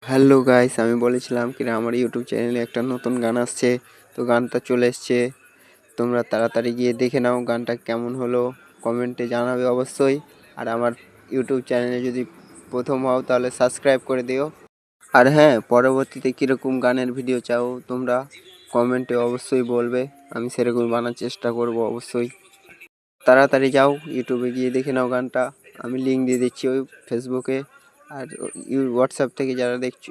Hello guys, আমি বলেছিলাম কি না আমার ইউটিউব চ্যানেলে একটা নতুন গান আসছে। তো গানটা চলে এসছে, তোমরা তাড়াতাড়ি গিয়ে দেখে নাও গানটা কেমন হলো, কমেন্টে জানাবে অবশ্যই। আর আমার ইউটিউব চ্যানেলে যদি প্রথম হও তাহলে সাবস্ক্রাইব করে দিও। আর হ্যাঁ, পরবর্তীতে কীরকম গানের ভিডিও চাও তোমরা কমেন্টে অবশ্যই বলবে, আমি সেরকম বানার চেষ্টা করব অবশ্যই। তাড়াতাড়ি যাও ইউটিউবে গিয়ে দেখে নাও গানটা, আমি লিঙ্ক দিয়ে দিচ্ছি ওই ফেসবুকে। আর হোয়াটসঅ্যাপ থেকে যারা দেখছো